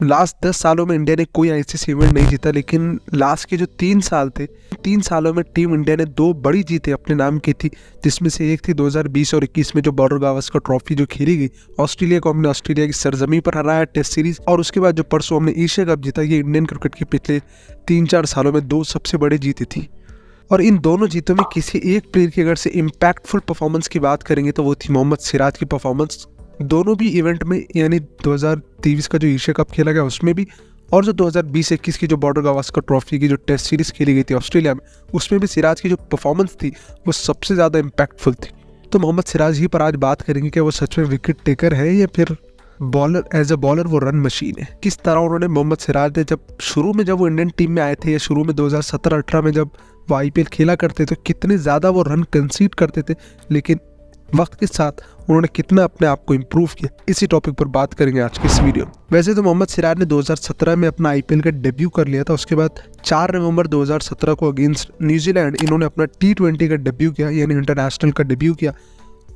Last 10 सालों में India ने कोई आईसीसी इवेंट नहीं जीता, लेकिन लास्ट के जो 3 साल थे, 3 सालों में टीम इंडिया ने 2 बड़ी जीतें अपने नाम की थी, जिसमें से एक थी 2020 और 21 में जो बॉर्डर गावस्कर ट्रॉफी जो खेली गई। ऑस्ट्रेलिया को हमने ऑस्ट्रेलिया की सरजमी पर हराया टेस्ट सीरीज, और उसके बाद जो परसों हमने एशिया कप जीता। ये इंडियन क्रिकेट के पिछले 3-4 सालों में 2 सबसे बड़ी जीतें थी। और इन दोनों जीतों में किसी एक प्लेयर की अगर से इम्पैक्टफुल परफॉर्मेंस की बात करेंगे तो वो थी मोहम्मद सिराज की परफॉर्मेंस। दोनों भी इवेंट में, यानी 2023 का जो एशिया कप खेला गया उसमें भी, और जो 2020-21 की जो बॉर्डर गावस्कर ट्रॉफी की जो टेस्ट सीरीज खेली गई थी ऑस्ट्रेलिया में, उसमें भी सिराज की जो परफॉर्मेंस थी वो सबसे ज़्यादा इम्पैक्टफुल थी। तो मोहम्मद सिराज ही पर आज बात करेंगे कि वो सच में विकेट टेकर है या फिर बॉलर, एज अ बॉलर वो रन मशीन है। किस तरह उन्होंने मोहम्मद सिराज ने जब वो इंडियन टीम में आए थे, या शुरू में 2017-18 में जब वो आईपीएल खेला करते थे, कितने ज़्यादा वो रन कंसीड करते थे, लेकिन वक्त के साथ उन्होंने कितना अपने आप को इम्प्रूव किया, इसी टॉपिक पर बात करेंगे आज की इस वीडियो। वैसे तो मोहम्मद सिराज ने 2017 में अपना आईपीएल का डेब्यू कर लिया था। उसके बाद 4 नवंबर 2017 को अगेंस्ट न्यूजीलैंड इन्होंने अपना T20 का डेब्यू किया, यानी इंटरनेशनल का डेब्यू किया।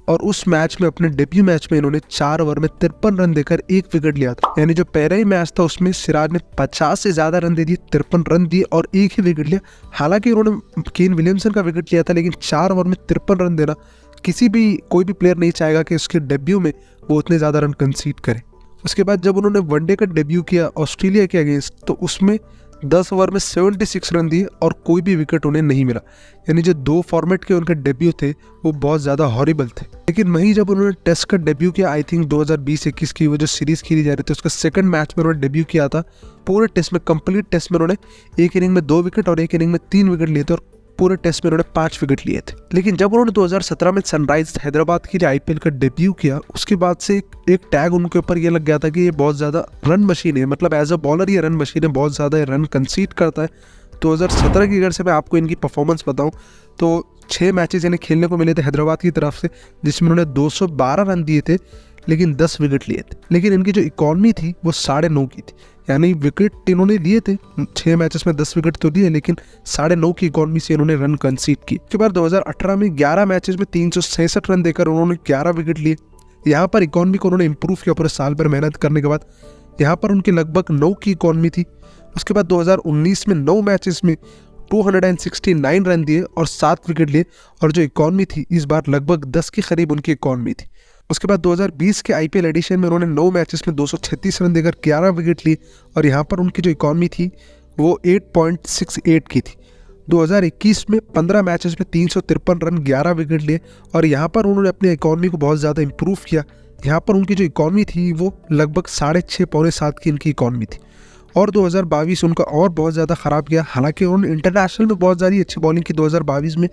और उस मैच में, अपने डेब्यू मैच में, इन्होंने 4 ओवर में 53 रन देकर 1 विकेट लिया था। यानी जो पहला ही मैच था उसमें सिराज ने 50 से ज़्यादा रन दे दिए, 53 रन दिए और 1 ही विकेट लिया। हालांकि उन्होंने केन विलियमसन का विकेट लिया था, लेकिन 4 ओवर में 53 रन देना कोई भी प्लेयर नहीं चाहेगा कि उसके डेब्यू में वो उतने ज़्यादा रन कंसीड करे। उसके बाद जब उन्होंने वनडे का डेब्यू किया ऑस्ट्रेलिया के अगेंस्ट, तो उसमें 10 ओवर में 76 रन दिए और कोई भी विकेट उन्हें नहीं मिला। यानी जो 2 फॉर्मेट के उनके डेब्यू थे वो बहुत ज़्यादा हॉरिबल थे। लेकिन वहीं जब उन्होंने टेस्ट का डेब्यू किया, आई थिंक 2020-21 की वो जो सीरीज़ खेली जा रही थी, उसका सेकंड मैच में उन्होंने डेब्यू किया था। पूरे टेस्ट में, कंप्लीट टेस्ट में उन्होंने एक इनिंग में 2 विकेट और एक इनिंग में 3 विकेट लिए थे, और पूरे टेस्ट में उन्होंने 5 विकेट लिए थे। लेकिन जब उन्होंने 2017 में सनराइज हैदराबाद के लिए आईपीएल का डेब्यू किया, उसके बाद से एक टैग उनके ऊपर ये लग गया था कि ये बहुत ज़्यादा रन मशीन है, मतलब एज अ बॉलर ये रन मशीन है, बहुत ज़्यादा रन कंसीड करता है। 2017 की अगर से मैं आपको इनकी परफॉर्मेंस बताऊं तो 6 मैचेस इन्हें खेलने को मिले थे हैदराबाद की तरफ से, जिसमें उन्होंने 212 रन दिए थे, लेकिन 10 विकेट लिए थे। लेकिन इनकी जो इकॉनमी थी वो 9.5 की थी, यानी विकेट इन्होंने लिए थे 6 मैचेस में 10 विकेट तो दिए, लेकिन 9.5 की इकॉनमी से इन्होंने रन कंसीड की। उसके बाद 2018 में 11 मैचेस में 366 रन देकर उन्होंने 11 विकेट लिए। यहाँ पर इकॉनमी को उन्होंने इंप्रूव किया पूरे साल भर मेहनत करने के बाद। यहाँ पर उनकी लगभग 9 की इकॉनमी थी। उसके बाद 2019 में 9 मैचेस में 269 रन दिए और 7 विकेट लिए, और जो इकॉनमी थी इस बार लगभग 10 के करीब उनकी इकॉनमी थी। उसके बाद 2020 के आईपीएल एडिशन में उन्होंने 9 मैचेस में 236 रन देकर 11 विकेट लिए, और यहाँ पर उनकी जो इकॉनमी थी वो 8.68 की थी। 2021 में 15 मैचेस में 353 रन 11 विकेट लिए, और यहाँ पर उन्होंने अपनी इकॉनमी को बहुत ज़्यादा इंप्रूव किया। यहाँ पर उनकी जो इकॉनमी थी वो लगभग 6.5 पौने 7 की इनकी इकॉनमी थी। और 2022 उनका और बहुत ज़्यादा ख़राब गया। हालांकि उन्होंने इंटरनेशनल में बहुत ज़्यादा अच्छी बॉलिंग की 2022 में,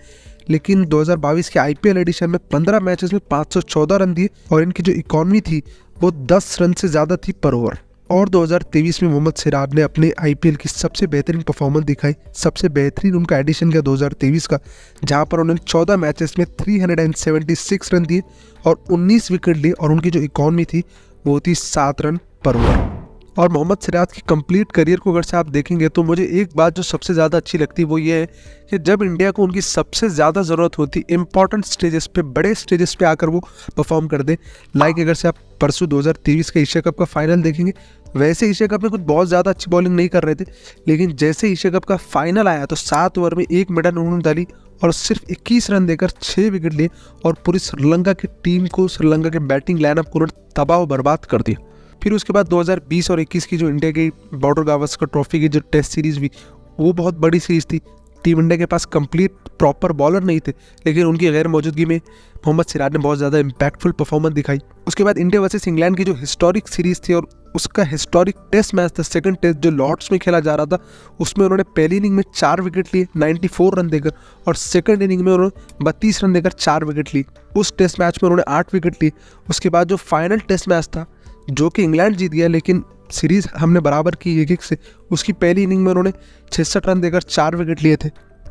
लेकिन 2022 के आईपीएल एडिशन में 15 मैचेस में 514 रन दिए, और इनकी जो इकॉनमी थी वो 10 रन से ज़्यादा थी पर ओवर। और 2023 में मोहम्मद सिराज ने अपने आईपीएल की सबसे बेहतरीन परफॉर्मेंस दिखाई। सबसे बेहतरीन उनका एडिशन गया 2023 का, जहां पर उन्होंने 14 मैचेस में 376 रन दिए और 19 विकेट लिए, और उनकी जो इकॉनमी थी वो थी 7 रन पर ओवर। और मोहम्मद सिराज की कंप्लीट करियर को अगर से आप देखेंगे तो मुझे एक बात जो सबसे ज़्यादा अच्छी लगती है वो ये है कि जब इंडिया को उनकी सबसे ज़्यादा ज़रूरत होती, इंपॉर्टेंट स्टेजेस पे, बड़े स्टेजेस पे आकर वो परफॉर्म कर दे। लाइक अगर से आप परसों 2023 का एशिया कप का फाइनल देखेंगे, वैसे एशिया कप में कुछ बहुत ज़्यादा अच्छी बॉलिंग नहीं कर रहे थे, लेकिन जैसे एशिया कप का फाइनल आया तो 7 ओवर में 1 मिडन उन्होंने डाली और सिर्फ 21 रन देकर 6 विकेट लिए, और पूरी श्रीलंका की टीम को, श्रीलंका के बैटिंग लाइनअप को उन्होंने तबाह और बर्बाद कर दिया। फिर उसके बाद 2020 और 21 की जो इंडिया की बॉर्डर गावस्कर ट्रॉफी की जो टेस्ट सीरीज़ हुई, वो बहुत बड़ी सीरीज़ थी। टीम इंडिया के पास कंप्लीट प्रॉपर बॉलर नहीं थे, लेकिन उनकी गैर मौजूदगी में मोहम्मद सिराज ने बहुत ज़्यादा इम्पैक्टफुल परफॉर्मेंस दिखाई। उसके बाद इंडिया वर्सेस इंग्लैंड की जो हिस्टोरिक सीरीज़ थी और उसका हिस्टोरिक टेस्ट मैच था, सेकंड टेस्ट जो लॉर्ड्स में खेला जा रहा था, उसमें उन्होंने पहली इनिंग में 4 विकेट लिए 94 रन देकर, और सेकंड इनिंग में उन्होंने 32 रन देकर 4 विकेट लिए। उस टेस्ट मैच में उन्होंने 8 विकेट लिए। उसके बाद जो फाइनल टेस्ट मैच था जो कि इंग्लैंड जीत गया, लेकिन सीरीज़ हमने बराबर की 1-1 से, उसकी पहली इनिंग में उन्होंने 66 रन देकर 4 विकेट लिए थे।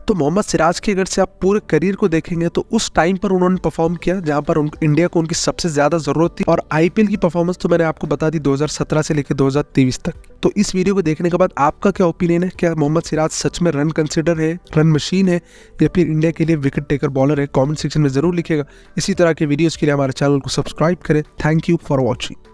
तो मोहम्मद सिराज की अगर से आप पूरे करियर को देखेंगे तो उस टाइम पर उन्होंने परफॉर्म किया जहां पर इंडिया को उनकी सबसे ज़्यादा ज़रूरत थी। और आईपीएल की परफॉर्मेंस तो मैंने आपको बता दी 2017 से लेकर 2023 तक। तो इस वीडियो को देखने के बाद आपका क्या ओपिनियन है? क्या मोहम्मद सिराज सच में रन कंसिडर है, रन मशीन है, या फिर इंडिया के लिए विकेट टेकर बॉलर है? कॉमेंट सेक्शन में ज़रूर लिखिएगा। इसी तरह के वीडियोज़ के लिए हमारे चैनल को सब्सक्राइब करें। Thank you for watching.